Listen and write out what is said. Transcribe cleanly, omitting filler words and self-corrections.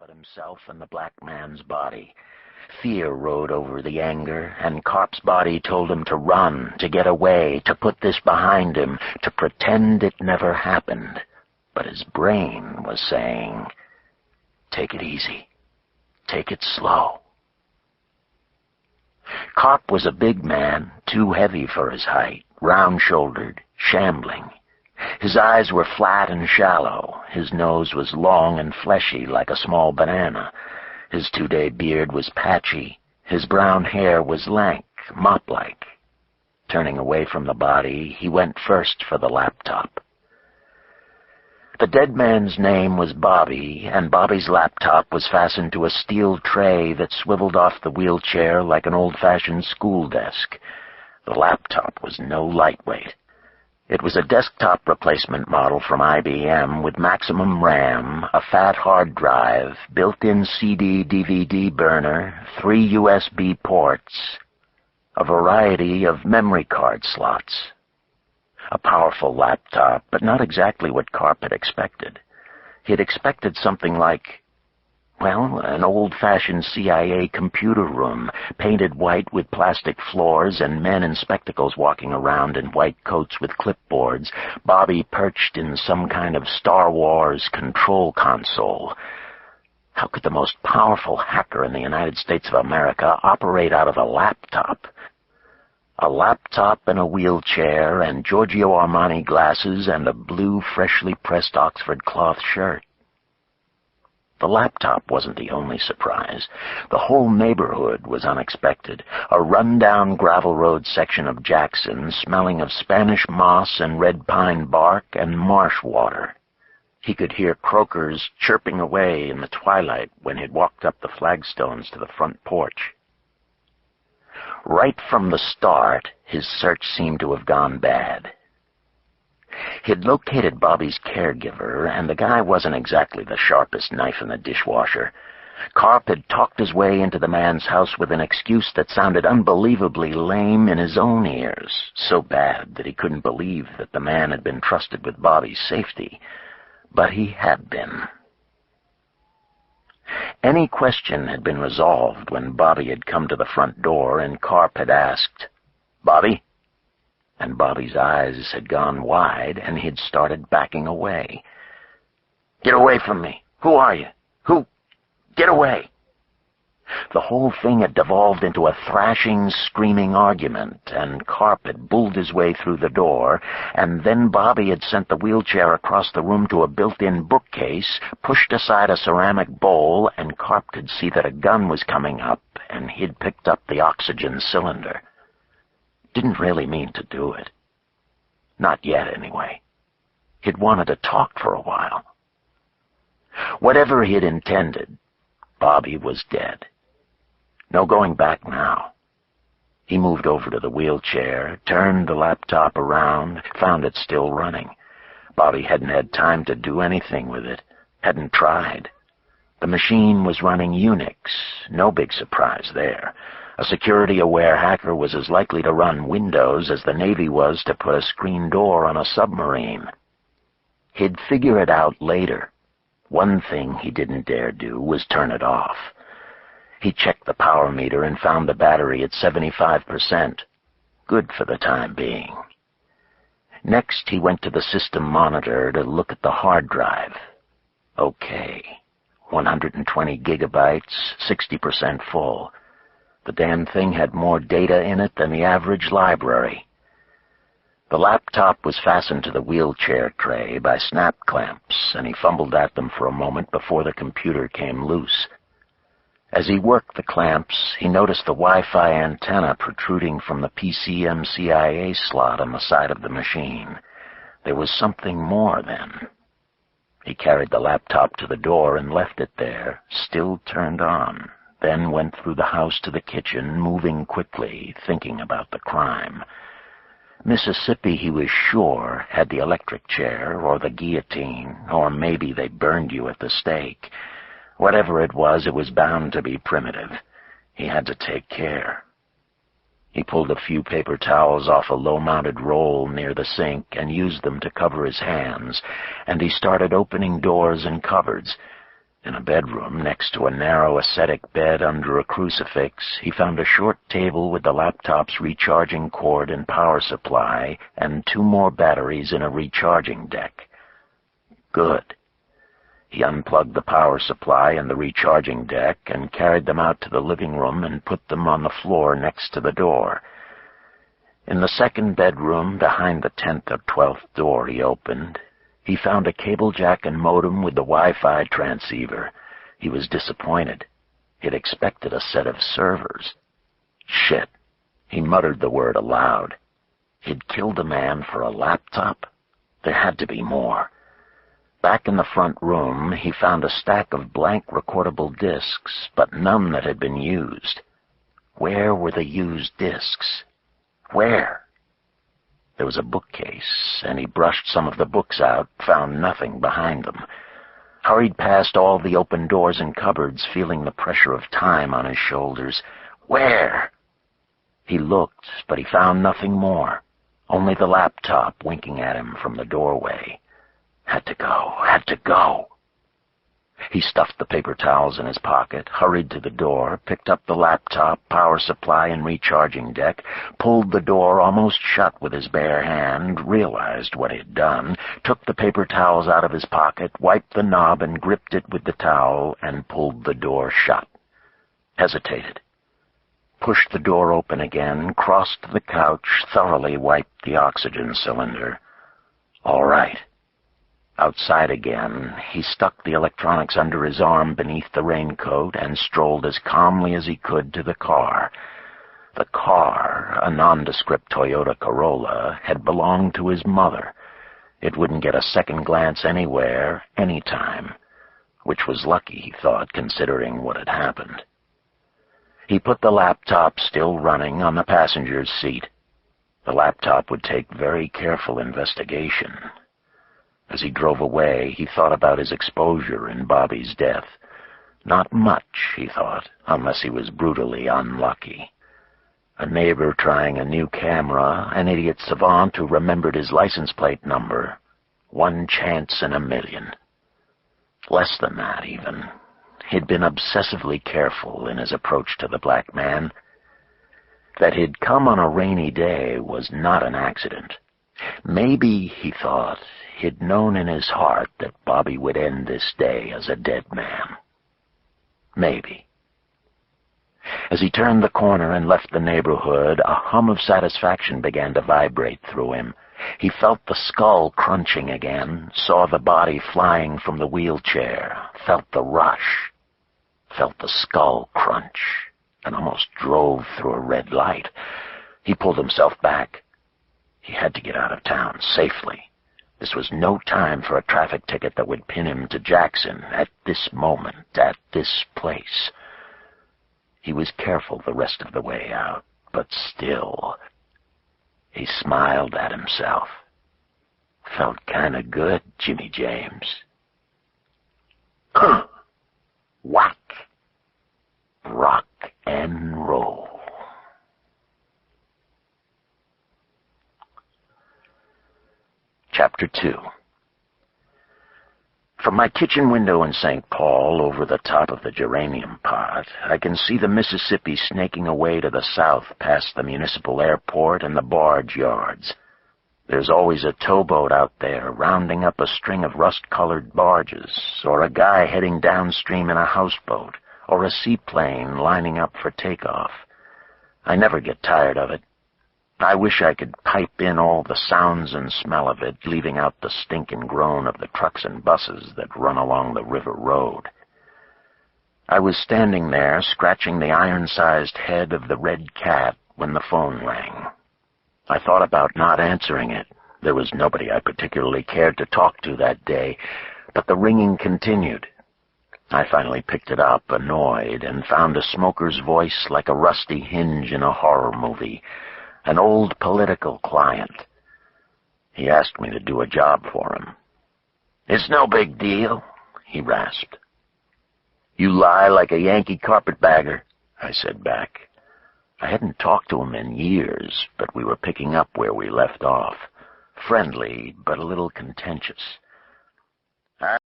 but himself and the black man's body. Fear rode over the anger, and Carp's body told him to run, to get away, to put this behind him, to pretend it never happened. But his brain was saying, "Take it easy. Take it slow." Carp was a big man, too heavy for his height, round-shouldered, shambling. His eyes were flat and shallow. His nose was long and fleshy like a small banana. His 2-day beard was patchy. His brown hair was lank, mop-like. Turning away from the body, he went first for the laptop. The dead man's name was Bobby, and Bobby's laptop was fastened to a steel tray that swiveled off the wheelchair like an old-fashioned school desk. The laptop was no lightweight. It was a desktop replacement model from IBM with maximum RAM, a fat hard drive, built-in CD-DVD burner, 3 USB ports, a variety of memory card slots. A powerful laptop, but not exactly what Carp had expected. He had expected something like, well, an old-fashioned CIA computer room, painted white with plastic floors and men in spectacles walking around in white coats with clipboards, Bobby perched in some kind of Star Wars control console. How could the most powerful hacker in the United States of America operate out of a laptop? A laptop and a wheelchair and Giorgio Armani glasses and a blue, freshly pressed Oxford cloth shirt. The laptop wasn't the only surprise. The whole neighborhood was unexpected. A run-down gravel road section of Jackson, smelling of Spanish moss and red pine bark and marsh water. He could hear croakers chirping away in the twilight when he'd walked up the flagstones to the front porch. Right from the start, his search seemed to have gone bad. He'd located Bobby's caregiver, and the guy wasn't exactly the sharpest knife in the dishwasher. Carp had talked his way into the man's house with an excuse that sounded unbelievably lame in his own ears, so bad that he couldn't believe that the man had been trusted with Bobby's safety. But he had been. Any question had been resolved when Bobby had come to the front door and Carp had asked, "Bobby?" And Bobby's eyes had gone wide and he'd started backing away. "Get away from me! Who are you? Who? Get away!" The whole thing had devolved into a thrashing, screaming argument, and Carp had bulled his way through the door, and then Bobby had sent the wheelchair across the room to a built-in bookcase, pushed aside a ceramic bowl, and Carp could see that a gun was coming up, and he'd picked up the oxygen cylinder. Didn't really mean to do it. Not yet, anyway. He'd wanted to talk for a while. Whatever he'd intended, Bobby was dead. No going back now. He moved over to the wheelchair, turned the laptop around, found it still running. Bobby hadn't had time to do anything with it, hadn't tried. The machine was running Unix, no big surprise there. A security-aware hacker was as likely to run Windows as the Navy was to put a screen door on a submarine. He'd figure it out later. One thing he didn't dare do was turn it off. He checked the power meter and found the battery at 75%. Good for the time being. Next, he went to the system monitor to look at the hard drive. Okay. 120 gigabytes, 60% full. The damn thing had more data in it than the average library. The laptop was fastened to the wheelchair tray by snap clamps, and he fumbled at them for a moment before the computer came loose. As he worked the clamps, he noticed the Wi-Fi antenna protruding from the PCMCIA slot on the side of the machine. There was something more, then. He carried the laptop to the door and left it there, still turned on, then went through the house to the kitchen, moving quickly, thinking about the crime. Mississippi, he was sure, had the electric chair, or the guillotine, or maybe they burned you at the stake. Whatever it was bound to be primitive. He had to take care. He pulled a few paper towels off a low-mounted roll near the sink and used them to cover his hands, and he started opening doors and cupboards. In a bedroom, next to a narrow ascetic bed under a crucifix, he found a short table with the laptop's recharging cord and power supply, and 2 more batteries in a recharging deck. Good. He unplugged the power supply and the recharging deck and carried them out to the living room and put them on the floor next to the door. In the second bedroom, behind the 10th or 12th door he opened, he found a cable jack and modem with the Wi-Fi transceiver. He was disappointed. He'd expected a set of servers. Shit. He muttered the word aloud. He'd killed a man for a laptop? There had to be more. Back in the front room, he found a stack of blank recordable discs, but none that had been used. Where were the used discs? Where? There was a bookcase, and he brushed some of the books out, found nothing behind them. Hurried past all the open doors and cupboards, feeling the pressure of time on his shoulders. Where? He looked, but he found nothing more, only the laptop winking at him from the doorway. Had to go. He stuffed the paper towels in his pocket, hurried to the door, picked up the laptop, power supply, and recharging deck, pulled the door almost shut with his bare hand, realized what he had done, took the paper towels out of his pocket, wiped the knob and gripped it with the towel, and pulled the door shut. Hesitated. Pushed the door open again, crossed to the couch, thoroughly wiped the oxygen cylinder. All right. Outside again, he stuck the electronics under his arm beneath the raincoat and strolled as calmly as he could to the car. The car, a nondescript Toyota Corolla, had belonged to his mother. It wouldn't get a second glance anywhere, anytime, which was lucky, he thought, considering what had happened. He put the laptop, still running, on the passenger's seat. The laptop would take very careful investigation. As he drove away, he thought about his exposure in Bobby's death. Not much, he thought, unless he was brutally unlucky. A neighbor trying a new camera, an idiot savant who remembered his license plate number. 1 chance in a million. Less than that, even. He'd been obsessively careful in his approach to the black man. That he'd come on a rainy day was not an accident. Maybe, he thought, he'd known in his heart that Bobby would end this day as a dead man. Maybe. As he turned the corner and left the neighborhood, a hum of satisfaction began to vibrate through him. He felt the skull crunching again, saw the body flying from the wheelchair, felt the rush, felt the skull crunch, and almost drove through a red light. He pulled himself back. He had to get out of town safely. This was no time for a traffic ticket that would pin him to Jackson at this moment, at this place. He was careful the rest of the way out, but still, he smiled at himself. Felt kinda good, Jimmy James. Whack. Rock and roll. Chapter 2. From my kitchen window in St. Paul, over the top of the geranium pot, I can see the Mississippi snaking away to the south past the municipal airport and the barge yards. There's always a towboat out there rounding up a string of rust-colored barges, or a guy heading downstream in a houseboat, or a seaplane lining up for takeoff. I never get tired of it. I wish I could pipe in all the sounds and smell of it, leaving out the stink and groan of the trucks and buses that run along the river road. I was standing there, scratching the iron-sized head of the red cat, when the phone rang. I thought about not answering it. There was nobody I particularly cared to talk to that day, but the ringing continued. I finally picked it up, annoyed, and found a smoker's voice like a rusty hinge in a horror movie. An old political client. He asked me to do a job for him. "It's no big deal," he rasped. "You lie like a Yankee carpetbagger," I said back. I hadn't talked to him in years, but we were picking up where we left off. Friendly, but a little contentious.